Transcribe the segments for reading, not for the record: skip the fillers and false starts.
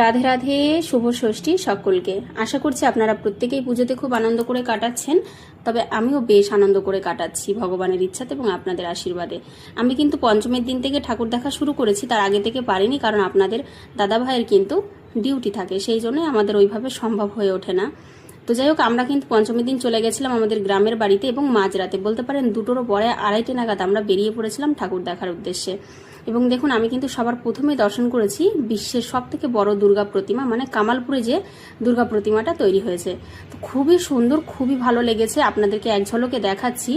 রাধে রাধে, শুভ ষষ্ঠী সকলকে। আশা করছি আপনারা প্রত্যেকেই পুজোতে খুব আনন্দ করে কাটাচ্ছেন। তবে আমিও বেশ আনন্দ করে কাটাচ্ছি ভগবানের ইচ্ছাতে এবং আপনাদের আশীর্বাদে। আমি কিন্তু পঞ্চমীর দিন থেকে ঠাকুর দেখা শুরু করেছি, তার আগে থেকে পারিনি, কারণ আপনাদের দাদা ভাইয়ের কিন্তু ডিউটি থাকে, সেই জন্যই আমাদের ওইভাবে সম্ভব হয়ে ওঠে না। তো যাই হোক, আমরা কিন্তু পঞ্চমীর দিন চলে গেছিলাম আমাদের গ্রামের বাড়িতে এবং মাঝরাতে বলতে পারেন 2টোর পরে 2:30 নাগাদ আমরা বেরিয়ে পড়েছিলাম ঠাকুর দেখার উদ্দেশ্যে। এবং দেখুন, আমি কিন্তু সবার প্রথমে দর্শন করেছি বিশ্বের সবথেকে বড় দুর্গা প্রতিমা, মানে কামালপুরে যে দুর্গা প্রতিমাটা তৈরি হয়েছে। তো খুবই সুন্দর, খুবই ভালো লেগেছে। আপনাদেরকে এক ঝলকে দেখাচ্ছি।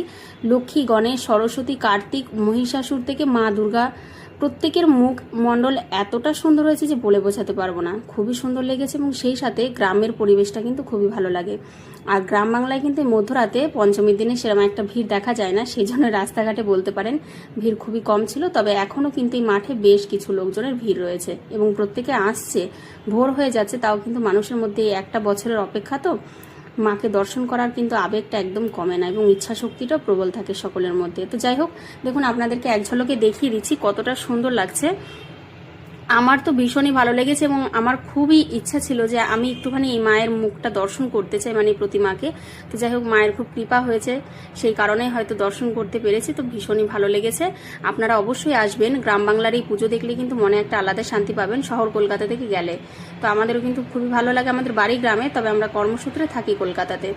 লক্ষ্মী, গণেশ, সরস্বতী, কার্তিক, মহিষাসুর থেকে মা দুর্গা প্রত্যেকের মুখ মণ্ডল এতটা সুন্দর হয়েছে যে বলে বোঝাতে পারবো না। খুবই সুন্দর লেগেছে এবং সেই সাথে গ্রামের পরিবেশটা কিন্তু খুবই ভালো লাগে। আর গ্রাম বাংলায় কিন্তু মধ্যরাতে পঞ্চমীর দিনে সেরকম একটা ভিড় দেখা যায় না, সেই জন্য রাস্তাঘাটে বলতে পারেন ভিড় খুবই কম ছিল। তবে এখনও কিন্তু এই মাঠে বেশ কিছু লোকজনের ভিড় রয়েছে এবং প্রত্যেকে আসছে। ভোর হয়ে যাচ্ছে, তাও কিন্তু মানুষের মধ্যে এই একটা বছরের অপেক্ষা, তো মাকে দর্শন করার কিন্তু আবেগটা একদম কমে না এবং ইচ্ছা শক্তিটাও প্রবল থাকে সকলের মধ্যে। তো যাই হোক, দেখুন আপনাদেরকে এক ঝলকে দেখিয়ে দিচ্ছি কতটা সুন্দর লাগছে। আমার তো ভীষণই ভালো লেগেছে এবং আমার খুবই ইচ্ছা ছিল যে আমি একটুখানি এই মায়ের মুখটা দর্শন করতে চাই, মানে এই প্রতিমাকে। তো যাই হোক, মায়ের খুব কৃপা হয়েছে, সেই কারণে হয়তো দর্শন করতে পেরেছি। তো ভীষণই ভালো লেগেছে। আপনারা অবশ্যই আসবেন। গ্রাম বাংলার এই পুজো দেখলে কিন্তু মনে একটা আলাদা শান্তি পাবেন শহর কলকাতা থেকে গেলে। তো আমাদেরও কিন্তু খুবই ভালো লাগে। আমাদের বাড়ি গ্রামে, তবে আমরা কর্মসূত্রে থাকি কলকাতাতে।